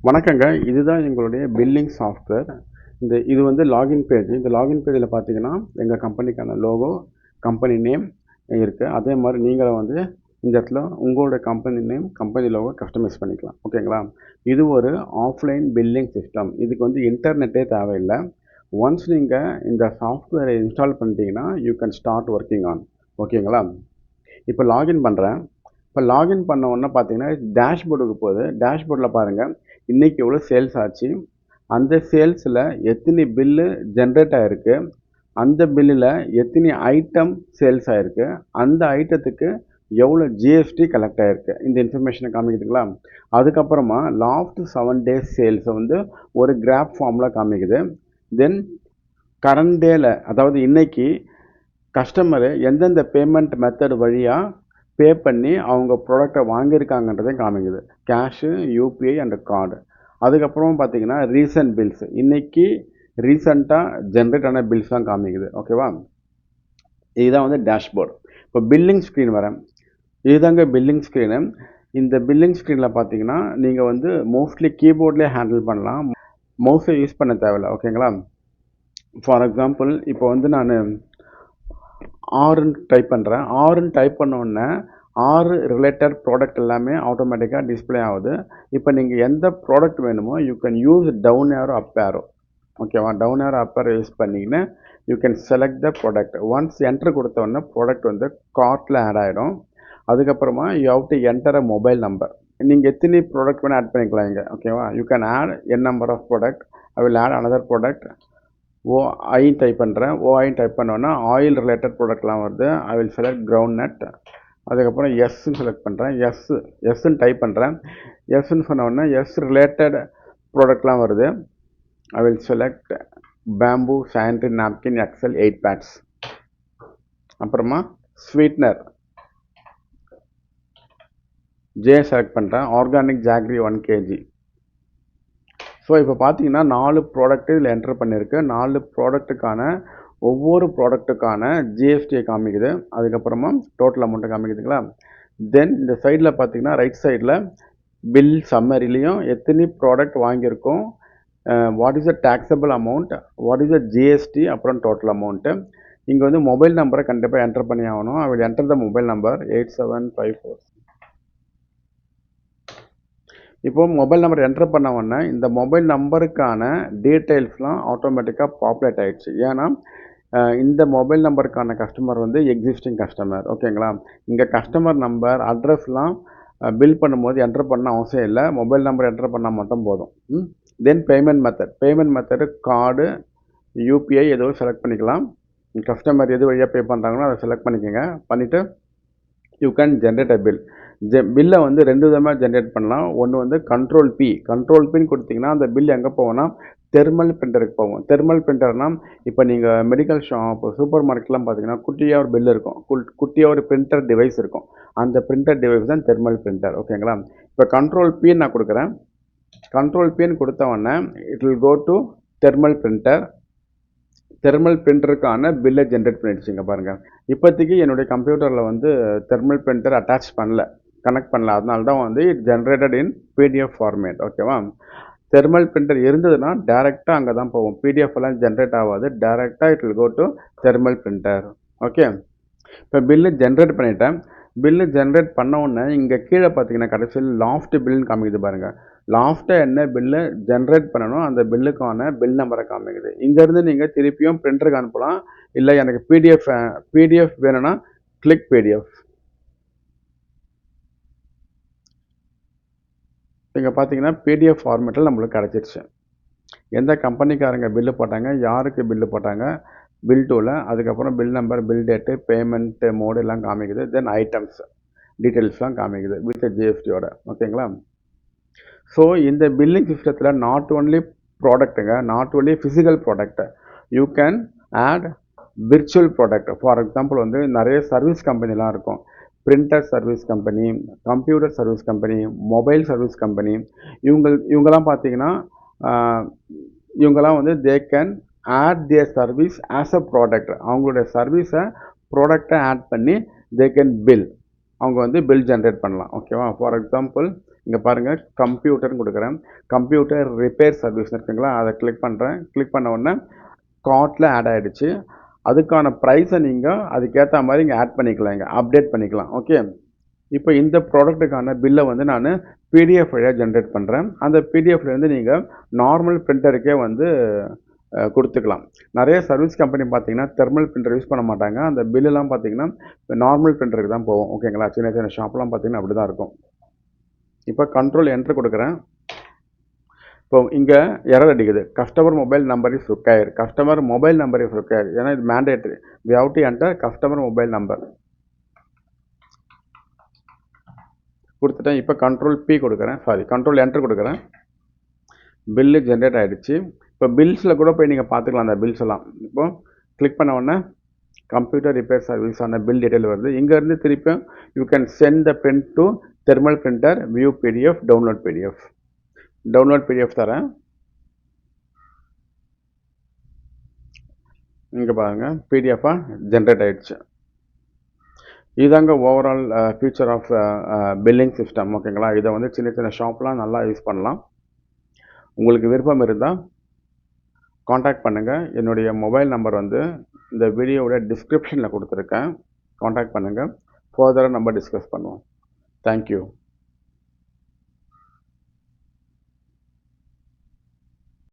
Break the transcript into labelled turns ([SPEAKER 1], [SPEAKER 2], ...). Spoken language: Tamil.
[SPEAKER 1] வணக்கங்க. இதுதான் எங்களுடைய பில்லிங் சாஃப்ட்வேர். இது வந்து லாகின் பேஜ். இந்த லாகின் பேஜில பார்த்தீங்கன்னா, எங்க கம்பெனிக்கான லோகோ, கம்பெனி நேம் இருக்கு. அதே மாரி நீங்களும் வந்து இந்த இடத்துல உங்களோட company name, company logo customize பண்ணிக்கலாம். ஓகேங்களா? இது ஒரு ஆஃப்லைன் பில்லிங் சிஸ்டம். இதுக்கு வந்து இன்டர்நெட்டே தேவையில்ல. ஒன்ஸ் நீங்க இந்த சாஃப்ட்வேரை இன்ஸ்டால் பண்ணிட்டீங்கன்னா, you can start working on. ஓகேங்களா? இப்போ லாகின் பண்ணுறேன். இப்போ லாகின் பண்ண உடனே பார்த்தீங்கன்னா, டேஷ்போர்டுக்கு போகுது. டேஷ்போர்டில் பாருங்க, இன்னைக்கு எவ்வளோ சேல்ஸ் ஆச்சு, அந்த சேல்ஸில் எத்தனை பில்லு ஜென்ரேட் ஆயிருக்கு, அந்த பில்லில் எத்தனை ஐட்டம் சேல்ஸ் ஆயிருக்கு, அந்த ஐட்டத்துக்கு எவ்வளோ ஜிஎஸ்டி கலெக்ட் ஆயிருக்கு, இந்த இன்ஃபர்மேஷனை காமிக்குதுங்களா. அதுக்கப்புறமா லாஸ்ட் 7 days சேல்ஸை வந்து ஒரு கிராஃப் ஃபார்மில் காமிக்குது. தென் கரண்ட் டேல, அதாவது இன்னைக்கு கஸ்டமரு எந்தெந்த பேமெண்ட் மெத்தட் வழியாக பே பண்ணி அவங்க ப்ராடக்டை வாங்கியிருக்காங்கன்றதையும் காமிக்குது. Cash, UPI and card. அதுக்கப்புறம் பார்த்தீங்கன்னா ரீசன்ட் பில்ஸ், இன்னைக்கு ரீசண்டாக ஜென்ரேட் ஆன பில்ஸ் தான் காமிக்குது. ஓகேவா? இதுதான் வந்து டேஷ்போர்டு. இப்போ பில்லிங் ஸ்க்ரீன் வரேன். இதுதாங்க பில்லிங் ஸ்க்ரீனு. இந்த பில்லிங் ஸ்க்ரீனில் பார்த்தீங்கன்னா நீங்கள் வந்து மோஸ்ட்லி கீபோர்ட்லேயே ஹேண்டில் பண்ணலாம். மவுஸை யூஸ் பண்ண தேவையில்ல. ஓகேங்களா? ஃபார் எக்ஸாம்பிள் இப்போ வந்து நான் ஆறுன்னு டைப் பண்ணுறேன். ஆறுன்னு டைப் பண்ண உடனே 6 ரிலேட்டட் ப்ராடக்ட் எல்லாமே ஆட்டோமேட்டிக்காக டிஸ்பிளே ஆகுது. இப்போ நீங்கள் எந்த ப்ராடக்ட் வேணுமோ you can use down arrow up arrow. ஓகேவா? Down arrow up arrow use பண்ணிக்கின்னு you can select the product. Once enter கொடுத்த உடனே ப்ராடக்ட் வந்து கார்ட்டில் ஆட் ஆகிடும். அதுக்கப்புறமா you have to enter a mobile number. நீங்கள் எத்தனை ப்ராடக்ட் வேணால் ஆட் பண்ணிக்கலாம் இங்கே. ஓகேவா? You can add n number of product. I will add another product. ஓஐ டைப் பண்ணுறேன். ஓஐ டைப் பண்ணோன்னா ஆயில் ரிலேட்டட் ப்ராடக்ட்லாம் வருது. I will select ground nut. அதுக்கப்புறம் எஸ்ன்னு செலக்ட் பண்ணுறேன். எஸ்ன்னு டைப் பண்ணுறேன். எஸ்ன்னு சொன்ன உடனே எஸ் ரிலேட்டட் ப்ராடக்ட்லாம் வருது. I will select bamboo sanitary napkin Excel 8 packs. அப்புறமா ஸ்வீட்னர் ஜே செலக்ட் பண்ணுறேன். Organic jaggery 1 kg. ஸோ இப்போ பார்த்தீங்கன்னா 4 ப்ராடக்ட்டு இதில் என்டர் பண்ணியிருக்கு. 4 ப்ராடக்ட்டுக்கான ஒவ்வொரு ப்ராடக்ட்டுக்கான ஜிஎஸ்டியை காமிக்குது. அதுக்கப்புறமா டோட்டல் அமௌண்ட்டை காமிக்குதுங்களா. தென் இந்த சைடில் பார்த்தீங்கன்னா ரைட் சைடில் பில் சம்மரிலையும் எத்தனை ப்ராடக்ட் வாங்கியிருக்கோம், what is the taxable amount, what is the GST, அப்புறம் டோட்டல் அமௌண்ட்டு. இங்கே வந்து மொபைல் நம்பரை கண்டிப்பாக என்டர் பண்ணி ஆகணும். I will enter the mobile number 8754. இப்போ மொபைல் நம்பர் என்டர் பண்ண உடனே இந்த மொபைல் நம்பருக்கான டீட்டெயில்ஸ்லாம் ஆட்டோமேட்டிக்காக பாப்புலேட் ஆகிடுச்சு. ஏன்னா இந்த மொபைல் நம்பருக்கான கஸ்டமர் வந்து எக்ஸிஸ்டிங் கஸ்டமர். ஓகேங்களா? இங்கே கஸ்டமர் நம்பர், அட்ரஸ்லாம் பில் பண்ணும்போது என்டர் பண்ண அவசியம் இல்லை. மொபைல் நம்பர் என்டர் பண்ணால் மட்டும் போதும். தென் பேமெண்ட் மெத்தடு கார்டு, யூபிஐ ஏதோ செலக்ட் பண்ணிக்கலாம். கஸ்டமர் எது வழியாக பே பண்ணுறாங்களோ அதை செலக்ட் பண்ணிக்கோங்க. பண்ணிவிட்டு you can generate a bill. பில்லை வந்து 2 விதமாக ஜென்ரேட் பண்ணலாம். ஒன்று வந்து கண்ட்ரோல் பின்னு கொடுத்தீங்கன்னா அந்த பில் எங்கே போகும்னா தெர்மல் பிரிண்டருக்கு போகும். தெர்மல் பிரிண்டர்னால் இப்போ நீங்கள் மெடிக்கல் ஷாப், சூப்பர் மார்க்கெட்லாம் பார்த்தீங்கன்னா குட்டியாக ஒரு பில் இருக்கும், குட்டியாக ஒரு பிரிண்டர் டிவைஸ் இருக்கும். அந்த பிரிண்டர் டிவைஸ் தான் தெர்மல் பிரிண்டர். ஓகேங்களா? இப்போ கண்ட்ரோல் பின்னு நான் கொடுக்குறேன். கண்ட்ரோல் பின்னு கொடுத்த உடனே it will go to thermal printer. Thermal பிரிண்டருக்கான பில்லை ஜென்ரேட் பண்ணிடுச்சுங்க பாருங்கள். இப்போதைக்கு என்னுடைய கம்ப்யூட்டரில் வந்து தெர்மல் பிரிண்டர் அட்டாச் பண்ணல, கனெக்ட் பண்ணல. அதனால தான் வந்து it generated in PDF format. ஓகேவா? தெர்மல் பிரிண்டர் இருந்ததுன்னா டேரெக்டாக அங்கே தான் போகும். பிடிஎஃப் எல்லாம் ஜென்ரேட் ஆகாது. டேரெக்டாக it will go to thermal printer. Okay. இப்போ பில்லு ஜென்ரேட் பண்ணிட்டேன். பில்லு ஜென்ரேட் பண்ண உடனே இங்கே கீழே பார்த்தீங்கன்னா கடைசியில் லாஸ்ட் பில்லுன்னு காமிக்குது பாருங்கள். லாஸ்ட்டாக என்ன பில்லு ஜென்ரேட் பண்ணணும் அந்த பில்லுக்கான பில் நம்பரை காமிக்குது. இங்கேருந்து நீங்கள் திருப்பியும் பிரிண்டருக்கு அனுப்பலாம். இல்லை எனக்கு பிடிஎஃப் வேணும்னா கிளிக் பிடிஎஃப். இங்கே பார்த்தீங்கன்னா பிடிஎஃப் ஃபார்மேட்டில் நம்மளுக்கு கிடச்சிருச்சு. எந்த கம்பெனிக்காரங்க பில்லு போட்டாங்க, யாருக்கு பில்லு போட்டாங்க, பில் டூவில், அதுக்கப்புறம் bill number, bill date, payment mode எல்லாம் காமிக்குது. தென் ஐட்டம்ஸ் டீட்டெயில்ஸ்லாம் காமிக்குது வித் ஜிஎஸ்டியோட. ஓகேங்களா? ஸோ இந்த பில்லிங் சிஸ்டத்தில் நாட் ஓன்லி ப்ராடக்ட்டுங்க, not only physical product, you can add virtual product. For example வந்து நிறைய சர்வீஸ் கம்பெனிலாம் இருக்கும். Printer service company, computer service company, mobile service company. இவங்கெல்லாம் பார்த்தீங்கன்னா இவங்கெல்லாம் வந்து they can add their service as a product. அவங்களுடைய சர்வீஸை ப்ராடக்டை ஆட் பண்ணி தே கேன் பில். அவங்க வந்து பில் ஜென்ரேட் பண்ணலாம். ஓகேவா? ஃபார் எக்ஸாம்பிள் இங்கே பாருங்கள் கம்ப்யூட்டர்னு கொடுக்குறேன். கம்ப்யூட்டர் ரிப்பேர் சர்வீஸ் இருக்குங்களா, அதை கிளிக் பண்ணுறேன். கிளிக் பண்ண உடனே கார்ட்டில் ஆட் ஆகிடுச்சு. அதுக்கான ப்ரைஸை நீங்கள் அதுக்கேற்ற மாதிரி இங்கே ஆட் பண்ணிக்கலாம், இங்கே அப்டேட் பண்ணிக்கலாம். ஓகே, இப்போ இந்த ப்ராடக்ட்டுக்கான பில்லை வந்து நான் பிடிஎஃப் வழியாக ஜென்ரேட் பண்ணுறேன். அந்த பிடிஎஃப்லேருந்து நீங்கள் நார்மல் பிரிண்டருக்கே வந்து கொடுத்துக்கலாம். நிறைய சர்வீஸ் கம்பெனி பார்த்தீங்கன்னா தெர்மல் பிரிண்டர் யூஸ் பண்ண மாட்டாங்க. அந்த பில்லுலாம் பார்த்தீங்கன்னா நார்மல் பிரிண்டருக்கு தான் போகும். ஓகேங்களா, சின்ன சின்ன ஷாப்லாம் பார்த்தீங்கன்னா அப்படி தான் இருக்கும். இப்போ கண்ட்ரோல் என்ட்ரு கொடுக்குறேன். இப்போ இங்கே எரர் அடிக்குது. Customer mobile number is required. Customer mobile number is required. ஏன்னா இது mandatory. We have to enter customer mobile number கொடுத்துட்டேன். இப்போ கண்ட்ரோல் பி கொடுக்குறேன், கண்ட்ரோல் என்ட்ரு கொடுக்குறேன். பில்லு ஜென்ரேட் ஆகிடுச்சு. இப்போ பில்ஸில் கூட போய் நீங்கள் பார்த்துக்கலாம் அந்த பில்ஸ் எல்லாம். இப்போ கிளிக் பண்ண உடனே கம்ப்யூட்டர் ரிப்பேர் சர்வீஸான பில் டீட்டெயில் வருது. இங்கேருந்து திருப்பியும் you can send the print to thermal printer, view PDF, download PDF. Download PDF தரேன். இங்கே பாருங்கள் பிடிஎஃபாக ஜென்ரேட் ஆகிடுச்சு. இதுதாங்க overall future of billing system. ஓகேங்களா, இதை வந்து சின்ன சின்ன ஷாப்லாம் நல்லா யூஸ் பண்ணலாம். உங்களுக்கு விருப்பம் இருந்தால் காண்டாக்ட் பண்ணுங்கள். என்னுடைய மொபைல் நம்பர் வந்து இந்த வீடியோவோட டிஸ்கிரிப்ஷனில் கொடுத்துருக்கேன். காண்டாக்ட் பண்ணுங்கள். ஃபர்தராக நம்ம டிஸ்கஸ் பண்ணுவோம். தேங்க்யூ.